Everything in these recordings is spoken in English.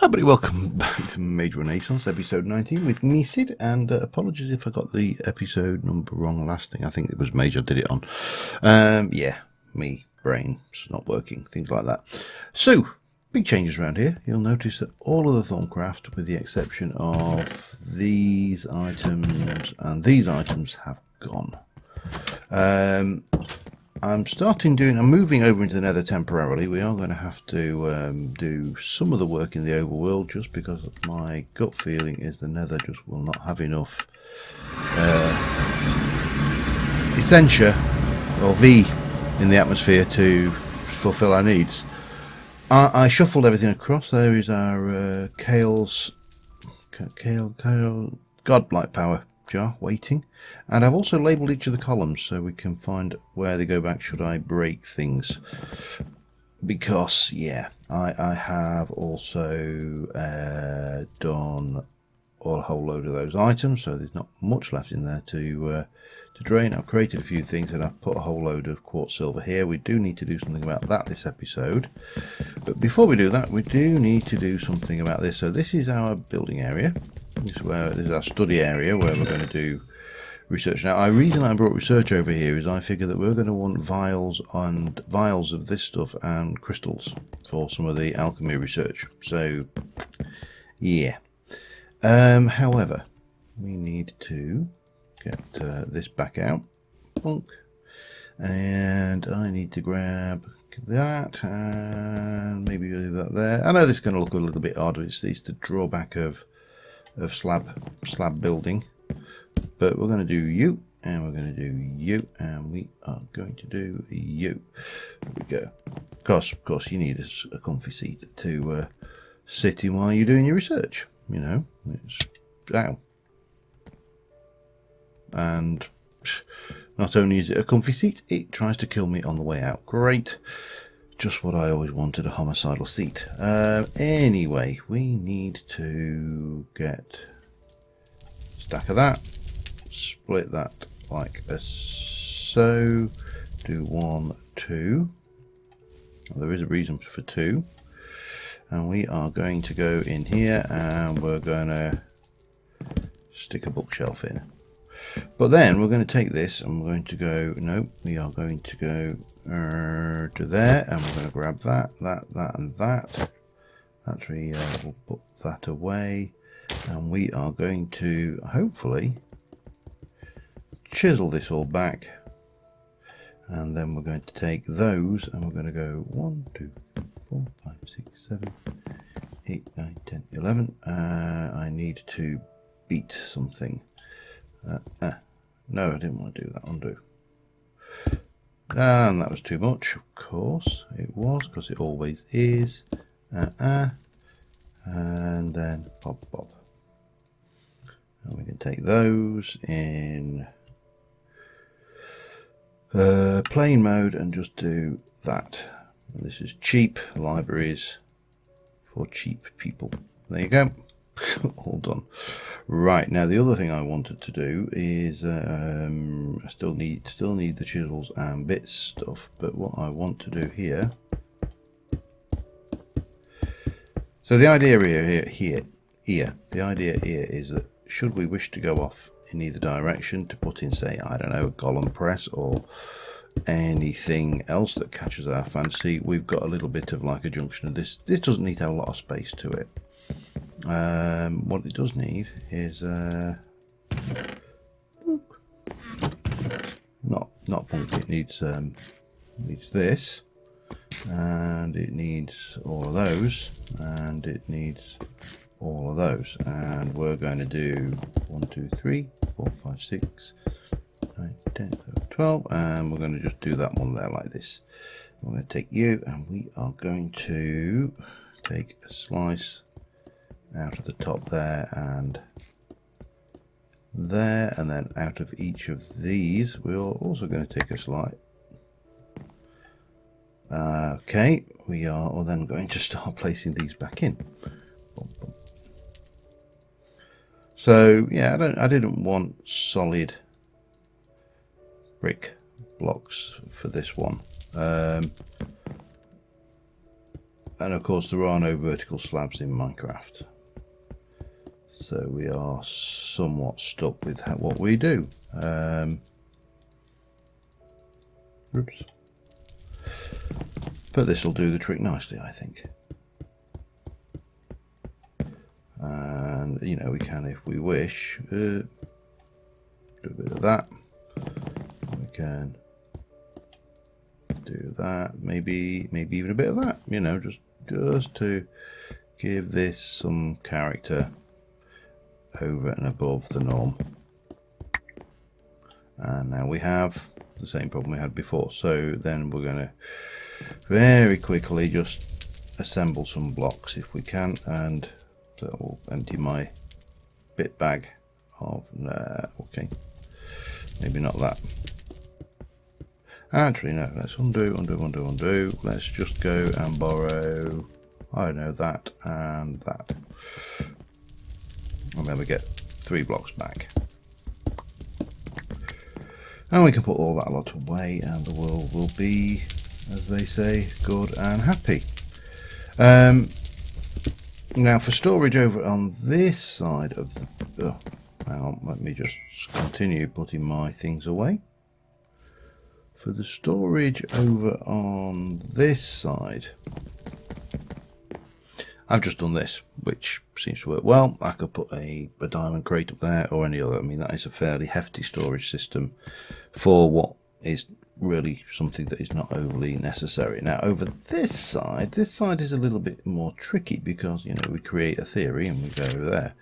Everybody, welcome back to Mage Renaissance, episode 19 with me, Sid, and apologies if I got the episode number wrong last thing. I think it was Mage I did it on. Yeah, me, brain, it's not working, things like that. So, big changes around here. You'll notice that all of the Thorncraft, with the exception of these items and these items, have gone. I'm moving over into the nether temporarily. We are going to have to do some of the work in the overworld, just because my gut feeling is the nether just will not have enough essentia, or V, in the atmosphere to fulfill our needs. I shuffled everything across. There is our Kale Godlike Power jar waiting, and I've also labelled each of the columns so we can find where they go back should I break things, because yeah, I have also done a whole load of those items, so there's not much left in there to drain. I've created a few things and I've put a whole load of quartz silver here. We do need to do something about that this episode, but before we do that, we do need to do something about this. So this is our building area. This is our study area where we're going to do research. Now, the reason I brought research over here is I figure that we're going to want vials of this stuff and crystals for some of the alchemy research. So, yeah. However, we need to get this back out. Bonk. And I need to grab that and maybe leave that there. I know this is going to look a little bit odd. It's the drawback of slab building, but we're going to do you, and we're going to do you, and we are going to do you. There we go. Of course you need a comfy seat to sit in while you're doing your research, you know. It's ow. And not only is it a comfy seat, it tries to kill me on the way out. Great. Just what I always wanted, a homicidal seat. Anyway, we need to get a stack of that, split that like so, do 1, 2. There is a reason for 2, and we are going to go in here and we're going to stick a bookshelf in. But then we're going to take this and we're going to go, no, we are going to go to there, and we're going to grab that, and that. Actually, we'll put that away, and we are going to hopefully chisel this all back, and then we're going to take those and we're going to go 1, 2, 3, 4, 5, 6, 7, 8, 9, 10, 11. I need to beat something. No, I didn't want to do that. Undo. And that was too much. Of course it was, because it always is. And then pop. And we can take those in plain mode and just do that. And this is cheap libraries for cheap people. There you go. All done. Right, now the other thing I wanted to do is I still need the chisels and bits stuff, but what I want to do here, so the idea here is that should we wish to go off in either direction to put in, say, I don't know, a golem press or anything else that catches our fancy, we've got a little bit of like a junction of this. This doesn't need to have a lot of space to it. What it does need is not punk. It needs this, and it needs all of those, and it needs all of those, and we're going to do 1, 2, 3, 4, 5, 6, 9, 10, 11, 12, and we're going to just do that one there like this. We're going to take you, and we are going to take a slice out of the top there and there, and then out of each of these we're also going to take a slice. Okay, we are then going to start placing these back in. So yeah, I didn't want solid brick blocks for this one. And of course there are no vertical slabs in Minecraft, so we are somewhat stuck with what we do. Oops. But this will do the trick nicely, I think. And you know, we can, if we wish, do a bit of that. We can do that, maybe even a bit of that, you know, just to give this some character over and above the norm. And now we have the same problem we had before, so then we're going to very quickly just assemble some blocks if we can, and that will empty my bit bag of okay, maybe not that. Actually, no, let's undo. Let's just go and borrow, I don't know, that and that. And then we get 3 blocks back. And we can put all that lot away and the world will be, as they say, good and happy. Now for storage over on this side of the... Oh, hang on, let me just continue putting my things away. For the storage over on this side, I've just done this, which seems to work well. I could put a diamond crate up there or any other. I mean, that is a fairly hefty storage system for what is really something that is not overly necessary. Now over this side is a little bit more tricky because, you know, we create a theory and we go there.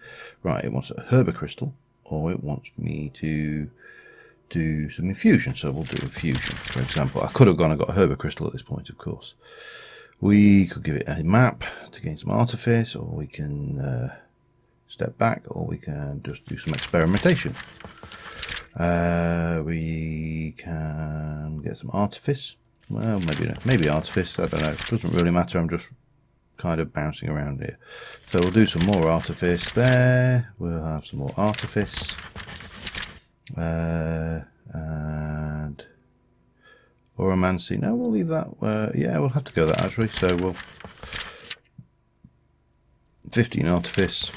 Right, it wants a herba crystal, or it wants me to do some infusion, so we'll do infusion. For example, I could have gone and got a herba crystal at this point, of course. We could give it a map to gain some artifice, or we can step back, or we can just do some experimentation. We can get some artifice. Well, maybe artifice, I don't know, it doesn't really matter, I'm just kind of bouncing around here. So we'll do some more artifice there, we'll have some more artifice. And Oromancy, no, we'll leave that. Yeah, we'll have to go that actually. So we'll 15 artifice.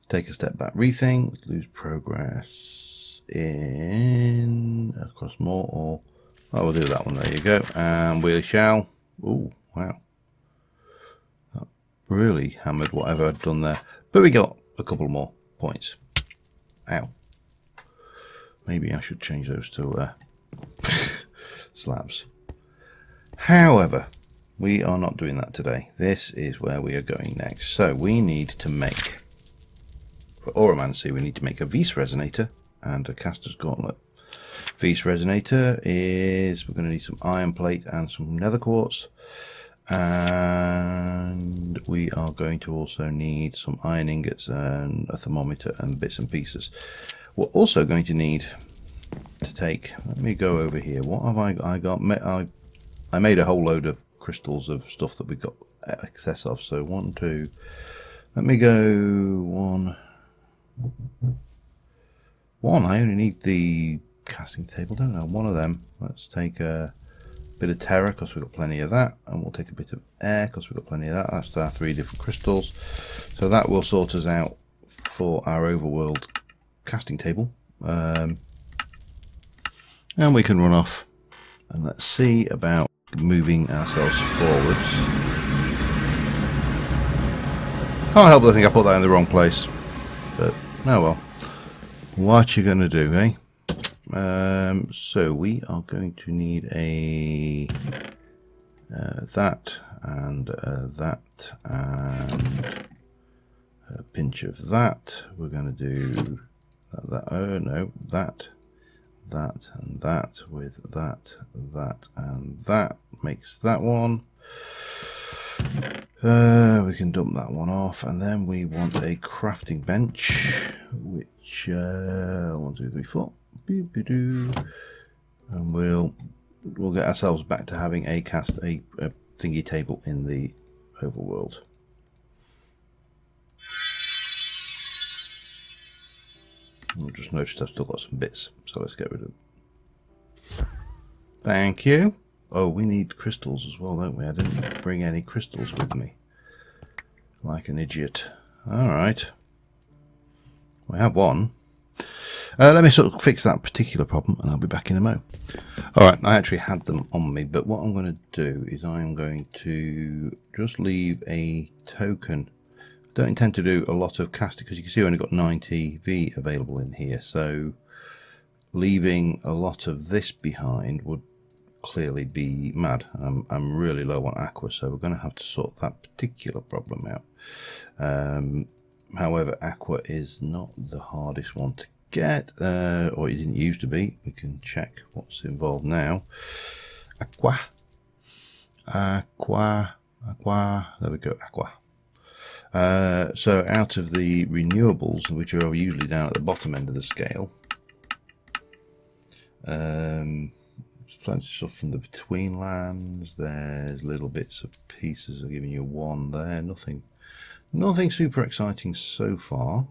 Take a step back, rethink, lose progress in across more, or oh, we'll do that one. There you go, and we shall. Oh wow, that really hammered whatever I'd done there, but we got a couple more points. Ow. Maybe I should change those to slabs. However, we are not doing that today. This is where we are going next. So we need to make, for Oromancy, we need to make a Vis Resonator and a Caster's Gauntlet. Vis Resonator is, we're going to need some iron plate and some nether quartz. And we are going to also need some iron ingots and a thermometer and bits and pieces. We're also going to need to take, let me go over here, what have I got? I made a whole load of crystals of stuff that we got excess of, so 1, 2, let me go 1, I only need the casting table, don't I? 1 of them. Let's take a bit of terra because we've got plenty of that, and we'll take a bit of air because we've got plenty of that. That's our 3 different crystals, so that will sort us out for our overworld casting table. And we can run off and let's see about moving ourselves forwards. Can't help but think I put that in the wrong place, but oh well, what you gonna do, eh? So we are going to need a that and that and a pinch of that. We're going to do that. Oh no, that and that with that and that makes that one. We can dump that one off, and then we want a crafting bench, which 1, 2, 3, 4. And we'll get ourselves back to having a thingy table in the overworld. I've just noticed I've still got some bits, so let's get rid of them. Thank you. Oh, we need crystals as well, don't we? I didn't bring any crystals with me. Like an idiot. Alright. We have one. Let me sort of fix that particular problem and I'll be back in a mo. Alright, I actually had them on me, but what I'm going to do is I'm going to just leave a token. I don't intend to do a lot of casting because you can see I've only got 90 V available in here, so leaving a lot of this behind would clearly be mad. I'm really low on aqua, so we're going to have to sort that particular problem out. However, aqua is not the hardest one to get, or it didn't used to be. We can check what's involved now. Aqua, there we go, aqua. So out of the renewables, which are usually down at the bottom end of the scale, there's plenty of stuff from the between lands. There's little bits of pieces. Are giving you one there. Nothing super exciting so far.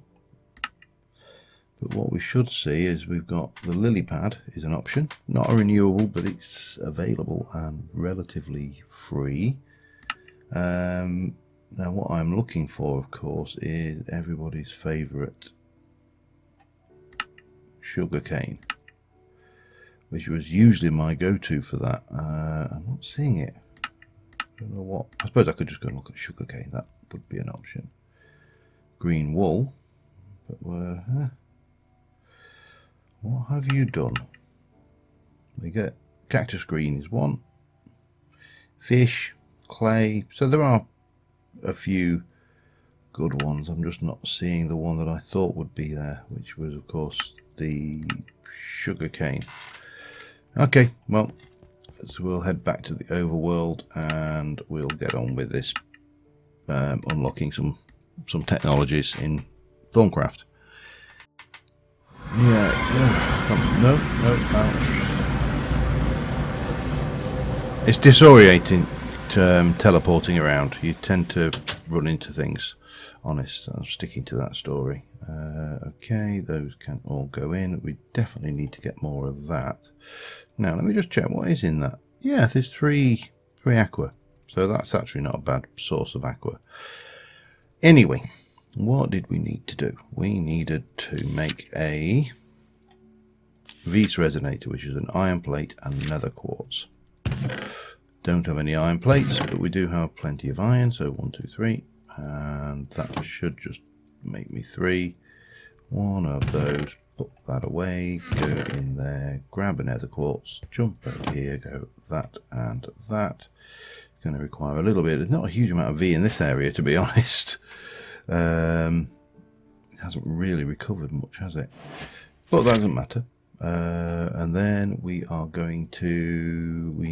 But what we should see is we've got the lily pad is an option, not a renewable, but it's available and relatively free. Now what I'm looking for, of course, is everybody's favourite sugarcane, which was usually my go-to for that. I'm not seeing it. I don't know what. I suppose I could just go and look at sugarcane. That would be an option. Green wool, but what have you done? We get cactus green is one, fish, clay. So there are a few good ones. I'm just not seeing the one that I thought would be there, which was of course the sugarcane. Okay, well, so we'll head back to the overworld and we'll get on with this, unlocking some technologies in Thorncraft. Yeah, no. It's disorientating teleporting around. You tend to run into things. Honest, I'm sticking to that story. Okay, those can all go in. We definitely need to get more of that. Now, let me just check what is in that. Yeah, there's three aqua. So that's actually not a bad source of aqua. Anyway, what did we need to do? We needed to make a V's resonator, which is an iron plate and nether quartz. Don't have any iron plates, but we do have plenty of iron. So 1, 2, 3, and that should just make me 3. One of those. Put that away. Go in there. Grab a nether quartz. Jump over here. Go that and that. It's going to require a little bit. There's not a huge amount of V in this area, to be honest. It hasn't really recovered much, has it? But that doesn't matter. And then we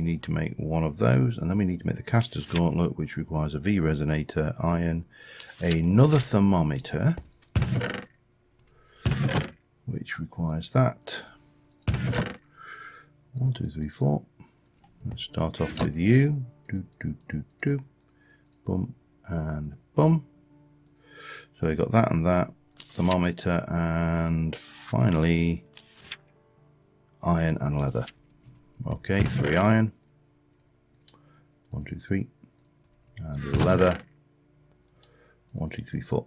need to make one of those, and then we need to make the caster's gauntlet, which requires a V resonator, iron, another thermometer, which requires that. 1, 2, 3, 4. Let's start off with you. Bum and bum. So we got that and that, thermometer, and finally iron and leather. Okay, 3 iron. 1, 2, 3. And leather. 1, 2, 3, 4.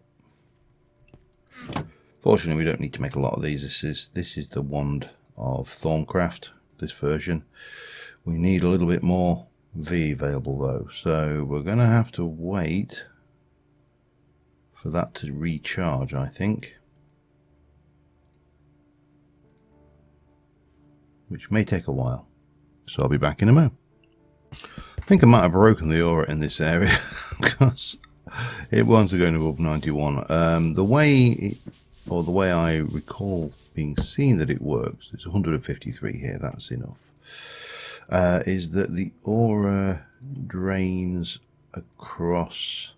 Fortunately, we don't need to make a lot of these. This is the wand of Thorncraft, this version. We need a little bit more V available though, so we're going to have to wait for that to recharge, I think, which may take a while. So I'll be back in a moment. I think I might have broken the aura in this area because it wasn't going above 91. The way I recall being seen that it works, it's 153 here, that's enough, is that the aura drains across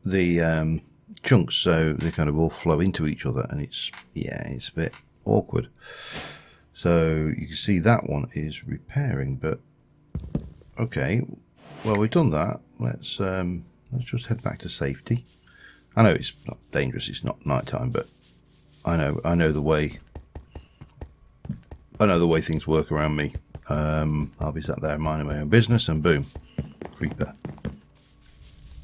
the chunks, so they kind of all flow into each other, and it's a bit awkward. So you can see that one is repairing, but okay, well, we've done that. Let's just head back to safety. I know it's not dangerous, it's not nighttime, but I know the way I know the way things work around me. I'll be sat there minding my own business and boom, creeper.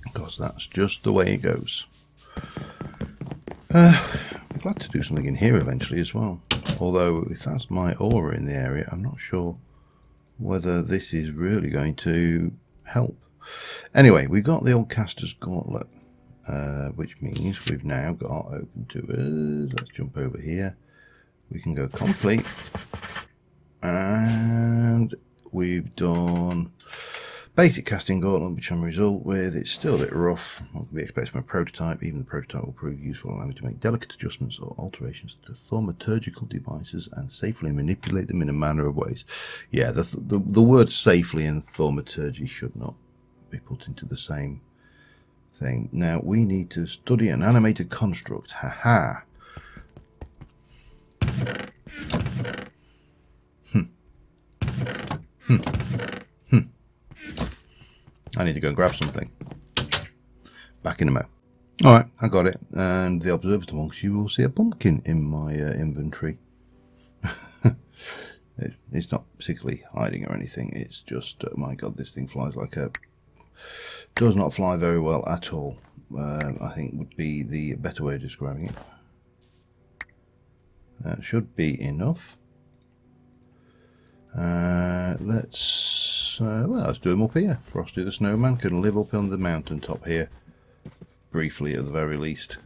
Because that's just the way it goes. I'm glad to do something in here eventually as well. Although if that's my aura in the area, I'm not sure whether this is really going to help. Anyway, we've got the old caster's gauntlet, which means we've now got open to us. Let's jump over here. We can go complete. And we've done basic casting gauntlet, which I'm result with. It's still a bit rough. What can be expected from a prototype? Even the prototype will prove useful, allowing me to make delicate adjustments or alterations to thaumaturgical devices and safely manipulate them in a manner of ways. Yeah, the word safely and thaumaturgy should not be put into the same thing. Now we need to study an animated construct. Haha. I need to go and grab something. Back in a mo. Alright, I got it. And the observant amongst you will see a pumpkin in my inventory. It's not particularly hiding or anything. It's just, my god, this thing flies like a... Does not fly very well at all. I think would be the better way of describing it. That should be enough. Let's do him up here. Frosty the Snowman can live up on the mountaintop here. Briefly at the very least.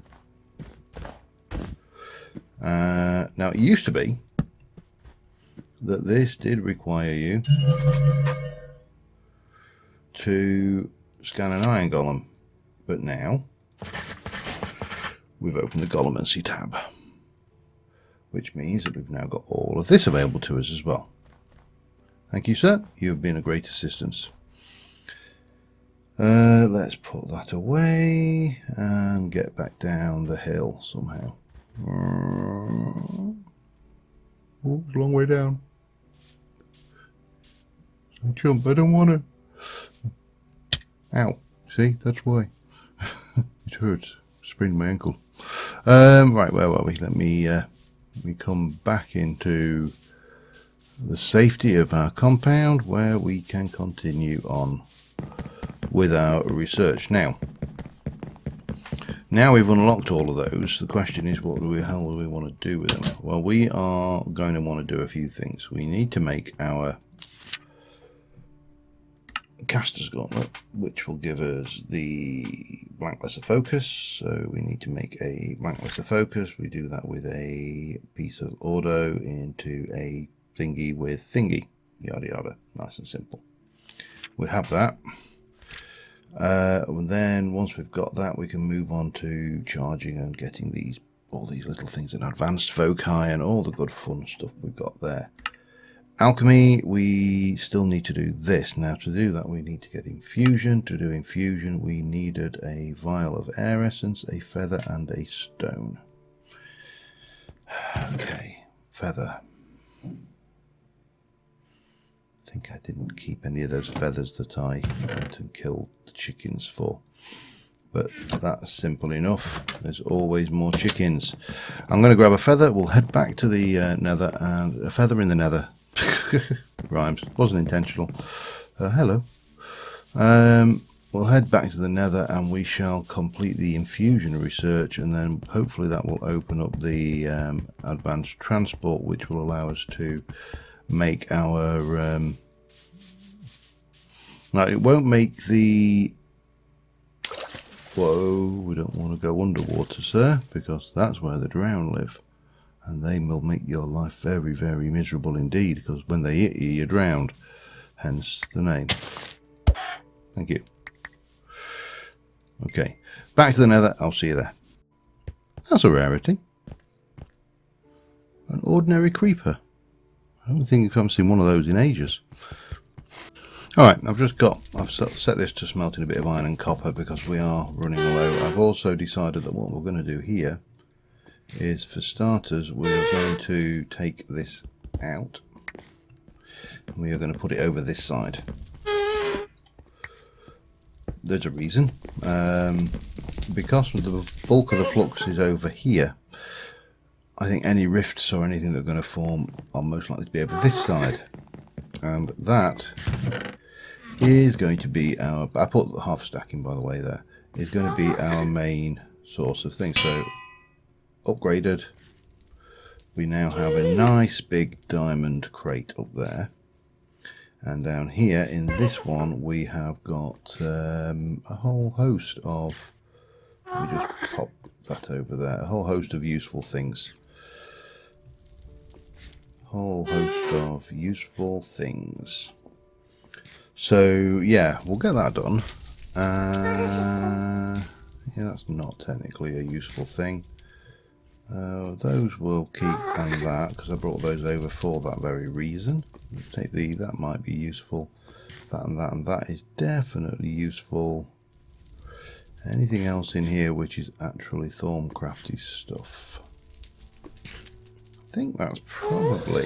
Now it used to be that this did require you to scan an iron golem. But now we've opened the Golemancy tab. Which means that we've now got all of this available to us as well. Thank you, sir. You have been a great assistance. Let's put that away and get back down the hill somehow. Oh, it's a long way down. Don't jump, I don't want to. Ow. See, that's why. It hurts. Sprained my ankle. Right, where were we? Let me come back into the safety of our compound where we can continue on with our research. Now we've unlocked all of those, the question is what the hell do we want to do with them? Well, we are going to want to do a few things. We need to make our caster's gauntlet, which will give us the blank lesser focus. So we need to make a blank lesser focus. We do that with a piece of auto into a thingy with thingy, yada yada, nice and simple. We have that. And then once we've got that, we can move on to charging and getting all these little things in advanced foci and all the good fun stuff we've got there. Alchemy, we still need to do this. Now to do that we need to get infusion. To do infusion we needed a vial of air essence, a feather and a stone. Okay, feather. I think I didn't keep any of those feathers that I went and killed the chickens for. But that's simple enough. There's always more chickens. I'm going to grab a feather. We'll head back to the nether, and a feather in the nether. Rhymes. Wasn't intentional. Hello. We'll head back to the nether and we shall complete the infusion research, and then hopefully that will open up the advanced transport, which will allow us to make our now it won't make the whoa, we don't want to go underwater, sir, because that's where the drowned live, and they will make your life very, very miserable indeed, because when they hit you, you're drowned, hence the name. Thank you. Okay, back to the nether. I'll see you there. That's a rarity. An ordinary creeper. I don't think I've seen one of those in ages. Alright, I've set this to smelting a bit of iron and copper because we are running low. I've also decided that what we're going to do here is, for starters, we're going to take this out. And we are going to put it over this side. There's a reason. Because the bulk of the flux is over here, I think any rifts or anything that are going to form are most likely to be over this side. And that is going to be our... I put half stack in, by the way, there. Is going to be our main source of things. So, upgraded. We now have a nice big diamond crate up there. And down here in this one, we have got a whole host of... Let me just pop that over there. A whole host of useful things. Whole host of useful things. So yeah, we'll get that done. Yeah, that's not technically a useful thing. Those will keep, and that, because I brought those over for that very reason. Take the, that might be useful. That and that is definitely useful. Anything else in here which is actually Thorncrafty stuff? I think that's probably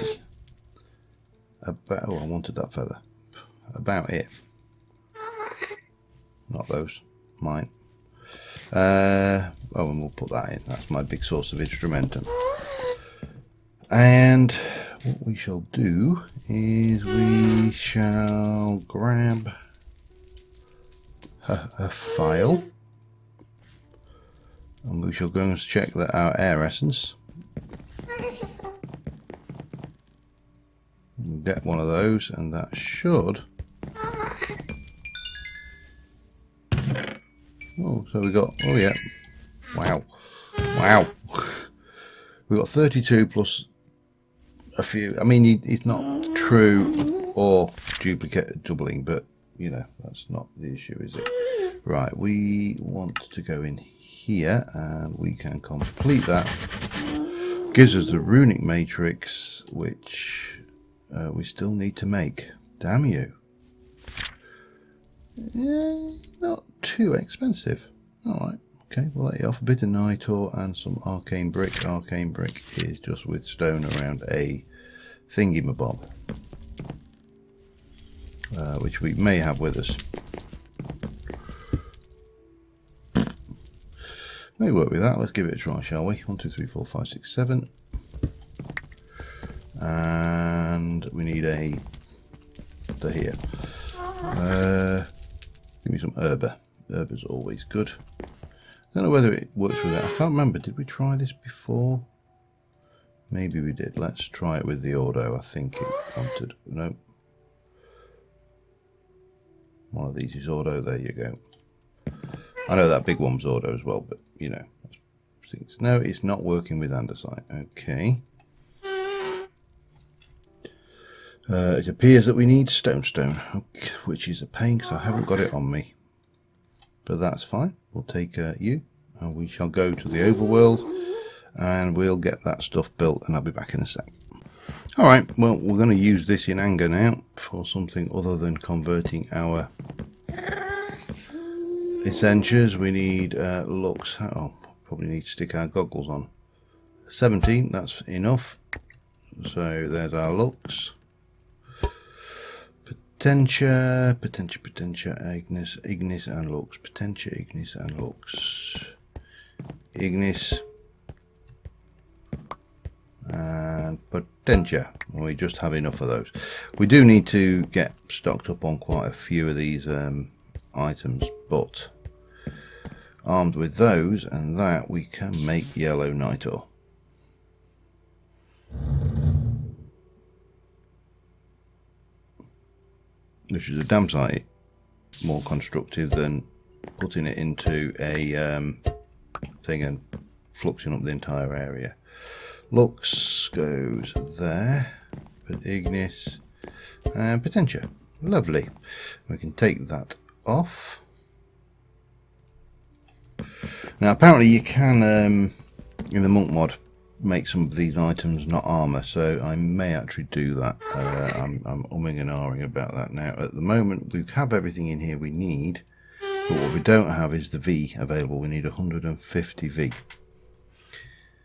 about... Oh, I wanted that feather. About it. Not those. Mine. Oh, and we'll put that in. That's my big source of instrumentum. And what we shall do is we shall grab a file. And we shall go and check that our air essence. We'll get one of those, and that should... Oh, so we got... Oh yeah. Wow. Wow. We got 32 plus a few... I mean, it's not true or duplicate doubling, but, you know, that's not the issue, is it? Right, we want to go in here, and we can complete that. Gives us the runic matrix, which... we still need to make. Damn you. Not too expensive. Alright, okay, we'll let you off a bit of nitor and some arcane brick. Arcane brick is just with stone around a thingy-mabob. Which we may have with us. May work with that. Let's give it a try, shall we? 1, 2, 3, 4, 5, 6, 7. And we need a to here. Give me some herba. Herba's always good. I don't know whether it works with that. I can't remember. Did we try this before? Maybe we did. Let's try it with the auto. I think it wanted. No. One of these is auto. There you go. I know that big one was auto as well, but you know. No, it's not working with andesite. Okay. It appears that we need stone, okay, which is a pain because I haven't got it on me. But that's fine. We'll take you, and we shall go to the overworld, and we'll get that stuff built, and I'll be back in a sec. Alright, well, we're going to use this in anger now for something other than converting our essentials. We need lux. Oh, probably need to stick our goggles on. 17, that's enough. So there's our lux. Potentia, ignis and lux. Potentia, ignis and lux. Ignis and potentia. We just have enough of those. We do need to get stocked up on quite a few of these items, but armed with those and that, we can make yellow nitor. Which is a damn sight more constructive than putting it into a thing and fluxing up the entire area. Lux goes there, but ignis and potentia. Lovely. We can take that off. Now apparently you can in the monk mod make some of these items not armor, so I may actually do that. I'm umming and ahhing about that now. At the moment we have everything in here we need, but what we don't have is the V available. We need 150 V.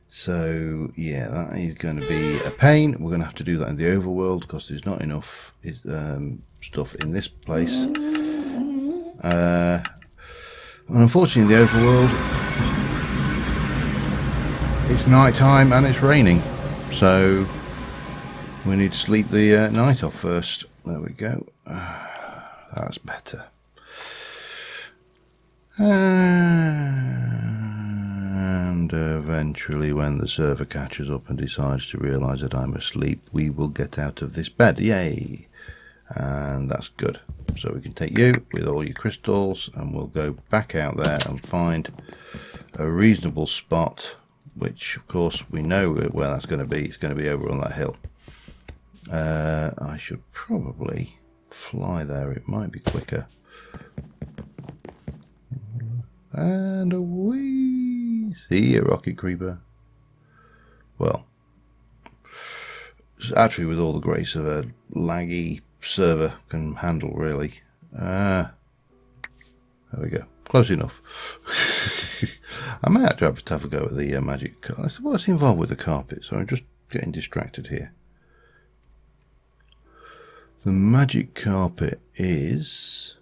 So yeah, that is going to be a pain. We're going to have to do that in the overworld because there's not enough stuff in this place. And unfortunately the overworld it's night time and it's raining, so we need to sleep the night off first. There we go. That's better. And eventually, when the server catches up and decides to realise that I'm asleep, we will get out of this bed. Yay! And that's good. So we can take you with all your crystals and we'll go back out there and find a reasonable spot, which of course we know where that's going to be. It's going to be over on that hill. I should probably fly there. It might be quicker. And away! See you, rocket creeper. Well, actually, with all the grace of a laggy server can handle, really. There we go. Close enough. I may actually have to have a go at the magic. What's involved with the carpet? So I'm just getting distracted here. The magic carpet is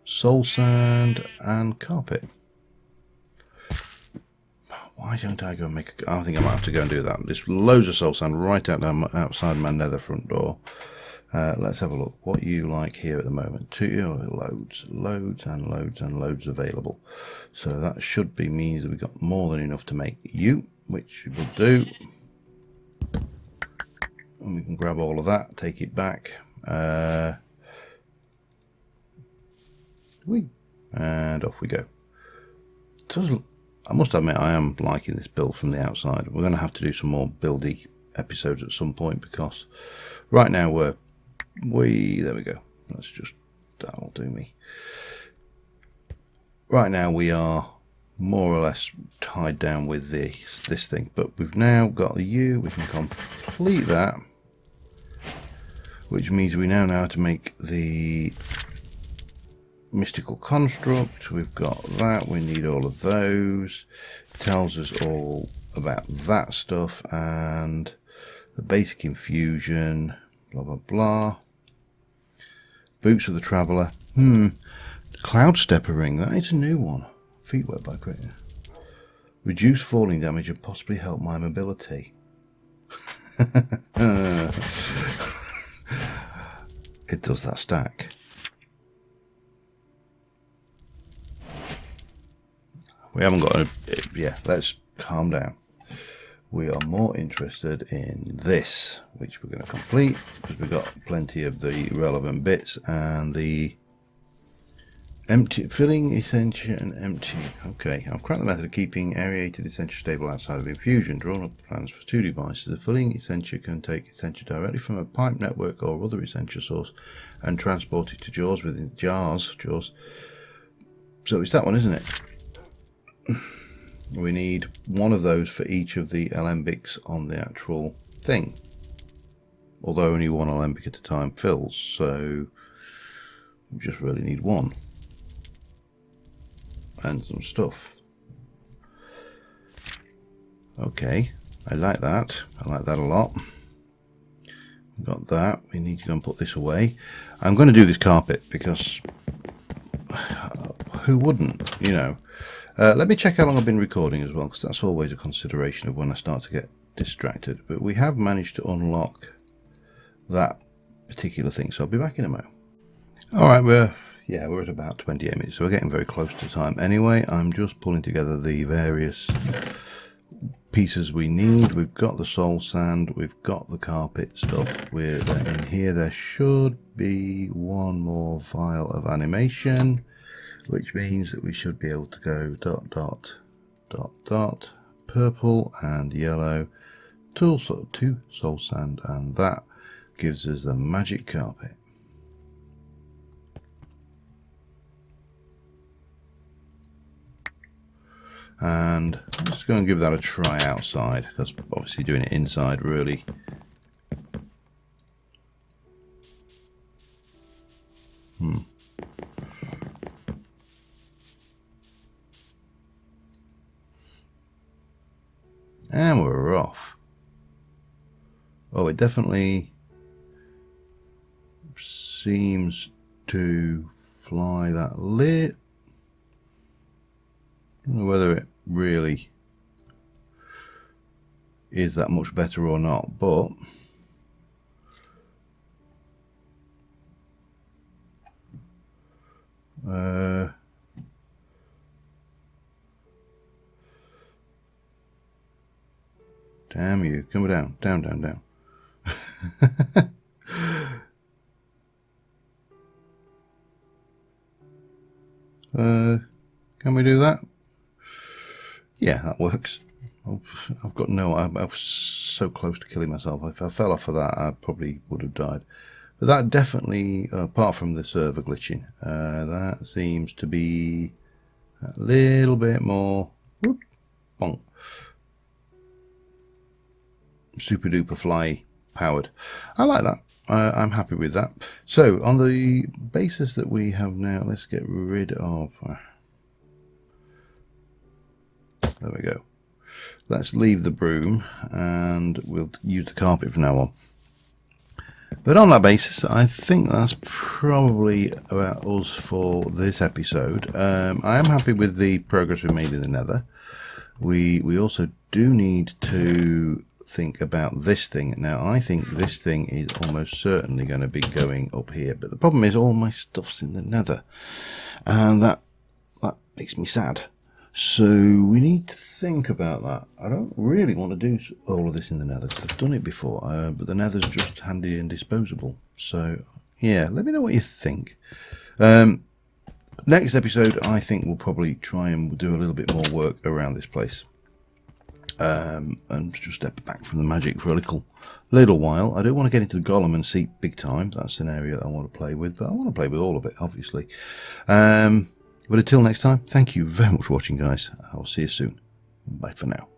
soul sand and carpet. Why don't I go and make a... I think I might have to go and do that. There's loads of soul sand right outside my nether front door. Let's have a look. What you like here at the moment? Loads and loads available. So that should be means that we've got more than enough to make you, which will do. And we can grab all of that, take it back. And off we go. I must admit, I am liking this build from the outside. We're going to have to do some more buildy episodes at some point because right now there we go. That'll do me. Right now we are more or less tied down with this thing, but we've now got the U. We can complete that, which means we now know how to make the mystical construct. We've got that. We need all of those. It tells us all about that stuff and the basic infusion, blah blah blah. Boots of the traveller. Cloud stepper ring. That is a new one. Feet wet by creating. Reduce falling damage and possibly help my mobility. It does that stack. We haven't got a... Yeah, let's calm down. We are more interested in this, which we're going to complete because we've got plenty of the relevant bits and the empty filling essential and empty. Okay, I've cracked the method of keeping aerated essential stable outside of infusion. Drawn up plans for 2 devices. The filling essential can take essential directly from a pipe network or other essential source and transport it to jars within jars. So it's that one, isn't it? We need one of those for each of the alembics on the actual thing, although only one alembic at a time fills, so we just really need one and some stuff. Okay, I like that a lot. We've got that. We need to go and put this away. I'm going to do this carpet because who wouldn't, you know. Let me check how long I've been recording as well, because that's always a consideration of when I start to get distracted. But we have managed to unlock that particular thing, so I'll be back in a moment. Alright, we're at about 28 minutes, so we're getting very close to time. Anyway, I'm just pulling together the various pieces we need. We've got the soul sand, we've got the carpet stuff. We're in here. There should be one more vial of animation, which means that we should be able to go ... purple and yellow, 2 soul sand, and that gives us the magic carpet. And let's go and give that a try outside, because obviously doing it inside really And we're off. Oh, it definitely seems to fly that lit. I don't know whether it really is that much better or not, but damn you, come down, down, down, down. Can we do that? Yeah, that works. I've got no... I was so close to killing myself. If I fell off of that, I probably would have died. But that definitely, apart from the server glitching, that seems to be a little bit more... Whoop, bonk, super duper fly powered. I like that. I'm happy with that. So on the basis that we have now, let's get rid of... there we go. Let's leave the broom and we'll use the carpet from now on. But on that basis, I think that's probably about us for this episode. I am happy with the progress we made in the nether. We also do need to think about this thing. Now, I think this thing is almost certainly going to be going up here. But the problem is all my stuff's in the nether. And that makes me sad. So we need to think about that. I don't really want to do all of this in the nether because I've done it before, but the nether's just handy and disposable. So yeah, let me know what you think. Next episode, I think we'll probably try and do a little bit more work around this place, and just step back from the magic for a little while. I do want to get into the golem and seep big time. That's an area that I want to play with, but I want to play with all of it, obviously. But until next time, thank you very much for watching, guys. I'll see you soon. Bye for now.